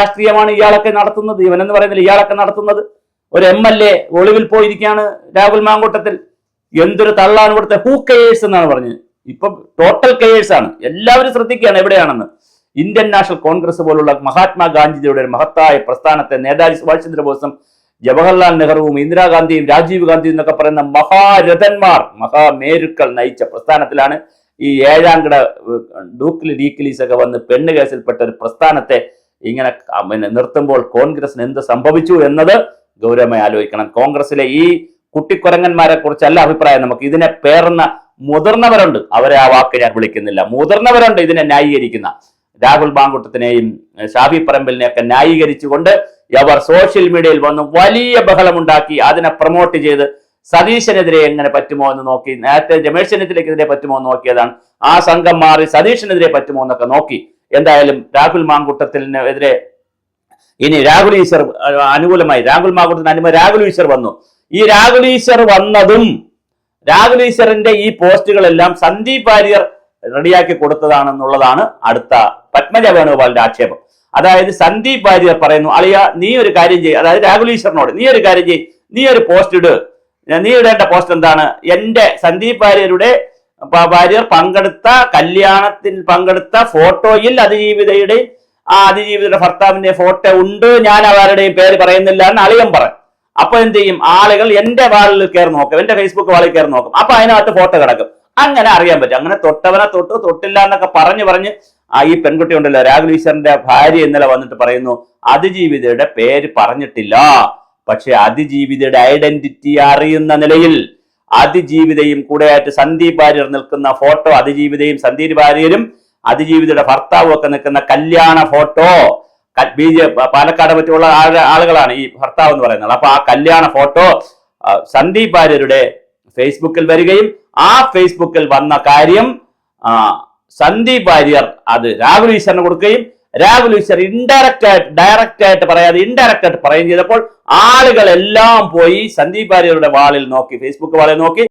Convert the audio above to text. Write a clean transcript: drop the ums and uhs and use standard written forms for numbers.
രാഷ്ട്രീയമാണ് ഇയാളൊക്കെ നടത്തുന്നത്, ഇവനെന്ന് പറയുന്നില്ല ഇയാളൊക്കെ നടത്തുന്നത്. ഒരു MLA ഒളിവിൽ പോയിരിക്കുകയാണ് രാഹുൽ മാങ്കൂട്ടത്തിൽ. എന്തൊരു തള്ളാണ് ഇവിടുത്തെ. ഹൂ കെയേഴ്സ് എന്നാണ് പറഞ്ഞത്. ഇപ്പൊ ടോട്ടൽ കെയേഴ്സ് ആണ്. എല്ലാവരും ശ്രദ്ധിക്കുകയാണ് എവിടെയാണെന്ന്. ഇന്ത്യൻ നാഷണൽ കോൺഗ്രസ് പോലുള്ള മഹാത്മാഗാന്ധിജിയുടെ ഒരു മഹത്തായ പ്രസ്ഥാനത്തെ നേതാജി സുഭാഷ് ചന്ദ്രബോസും ജവഹർലാൽ നെഹ്റുവും ഇന്ദിരാഗാന്ധിയും രാജീവ് ഗാന്ധിയും എന്നൊക്കെ പറയുന്ന മഹാരഥന്മാർ, മഹാമേരുക്കൾ നയിച്ച പ്രസ്ഥാനത്തിലാണ് ഈ ഏഴാംകിട ഡീക്കിലീസ് ഒക്കെ വന്ന് പെണ്ണ് കേസിൽപ്പെട്ട ഒരു പ്രസ്ഥാനത്തെ ഇങ്ങനെ നിർത്തുമ്പോൾ കോൺഗ്രസിന് എന്ത് സംഭവിച്ചു എന്നത് ഗൗരവമായി ആലോചിക്കണം. കോൺഗ്രസിലെ ഈ കുട്ടിക്കുരങ്ങന്മാരെ കുറിച്ചല്ല അഭിപ്രായം നമുക്ക്. ഇതിനെ പേർന്ന മുതിർന്നവരുണ്ട്, അവരെ ആ വാക്ക് ഞാൻ വിളിക്കുന്നില്ല. മുതിർന്നവരുണ്ട് ഇതിനെ ന്യായീകരിക്കുന്ന. രാഹുൽ മാങ്കൂട്ടത്തിനെയും ഷാഫി പറമ്പിലിനെയൊക്കെ ന്യായീകരിച്ചുകൊണ്ട് അവർ സോഷ്യൽ മീഡിയയിൽ വന്ന് വലിയ ബഹളമുണ്ടാക്കി. അതിനെ പ്രൊമോട്ട് ചെയ്ത് സതീശനെതിരെ എങ്ങനെ പറ്റുമോ എന്ന് നോക്കി. നേരത്തെ രമേശ് ചെന്നിത്തലയ്ക്കെതിരെ പറ്റുമോ എന്ന് നോക്കിയതാണ്. ആ സംഘം മാറി സതീശനെതിരെ പറ്റുമോ എന്നൊക്കെ നോക്കി. എന്തായാലും രാഹുൽ മാങ്കൂട്ടത്തിനെതിരെ ഇനി രാഹുൽ ഈശ്വർ അനുകൂലമായി, രാഹുൽ മാങ്കൂട്ടത്തിന് അനുകൂലമായി രാഹുൽ ഈശ്വർ വന്നു. ഈ രാഹുൽ ഈശ്വർ വന്നതും രാഹുൽ ഈശ്വറിന്റെ ഈ പോസ്റ്റുകളെല്ലാം സന്ദീപ് വാര്യർ റെഡിയാക്കി കൊടുത്തതാണെന്നുള്ളതാണ് അടുത്ത പത്മജ വേണുഗോപാലിന്റെ ആക്ഷേപം. അതായത് സന്ദീപ് വാര്യർ പറയുന്നു, അളിയ നീ ഒരു കാര്യം ചെയ്യ്, അതായത് രാഹുൽ ഈശ്വറിനോട് നീ ഒരു കാര്യം ചെയ്യ്, നീ ഒരു പോസ്റ്റ് ഇട്. നീ ഇടേണ്ട പോസ്റ്റ് എന്താണ്? എന്റെ സന്ദീപ് വാര്യരുടെ പങ്കെടുത്ത കല്യാണത്തിൽ പങ്കെടുത്ത ഫോട്ടോയിൽ അതിജീവിതയുടെ ഭർത്താവിന്റെ ഫോട്ടോ ഉണ്ട്, ഞാൻ അവരുടെയും പേര് പറയുന്നില്ല എന്ന് അളിയൻ പറയും. അപ്പൊ എന്ത് ചെയ്യും? ആളുകൾ എന്റെ വാളിൽ കയറി നോക്കും, എന്റെ ഫേസ്ബുക്ക് വാളിൽ കയറി നോക്കും. അപ്പൊ അതിനകത്ത് ഫോട്ടോ കിടക്കും. അങ്ങനെ അറിയാൻ പറ്റും. അങ്ങനെ തൊട്ടവനെ തൊട്ട്, തൊട്ടില്ല എന്നൊക്കെ പറഞ്ഞ് ഈ പെൺകുട്ടി ഉണ്ടല്ലോ രാഹുൽ ഈശ്വറിന്റെ ഭാര്യ ഇന്നലെ വന്നിട്ട് പറയുന്നു, അതിജീവിതയുടെ പേര് പറഞ്ഞിട്ടില്ല, പക്ഷെ അതിജീവിതയുടെ ഐഡന്റിറ്റി അറിയുന്ന നിലയിൽ അതിജീവിതയും കൂടെയായിട്ട് സന്ദീപ് വാര്യർ നിൽക്കുന്ന ഫോട്ടോ, അതിജീവിതയും സന്ദീപ് വാര്യരും അതിജീവിതയുടെ ഭർത്താവും ഒക്കെ നിൽക്കുന്ന കല്യാണ ഫോട്ടോ, പാലക്കാട് മറ്റുള്ള ആളുകളാണ് ഈ ഭർത്താവ് എന്ന് പറയുന്നത്. അപ്പൊ ആ കല്യാണ ഫോട്ടോ സന്ദീപ് വാര്യരുടെ ഫേസ്ബുക്കിൽ വരികയും ആ ഫേസ്ബുക്കിൽ വന്ന കാര്യം സന്ദീപ് വാര്യർ അത് രാഹുൽ ഈശ്വറിന് കൊടുക്കുകയും രാഹുൽ ഈശ്വർ ഡയറക്റ്റ് ആയിട്ട് പറയാതെ ഇൻഡയറക്റ്റ് ആയിട്ട് പറയുകയും ചെയ്തപ്പോൾ ആളുകളെല്ലാം പോയി സന്ദീപ് വാര്യരുടെ വാളിൽ നോക്കി, ഫേസ്ബുക്ക് വാളിൽ നോക്കി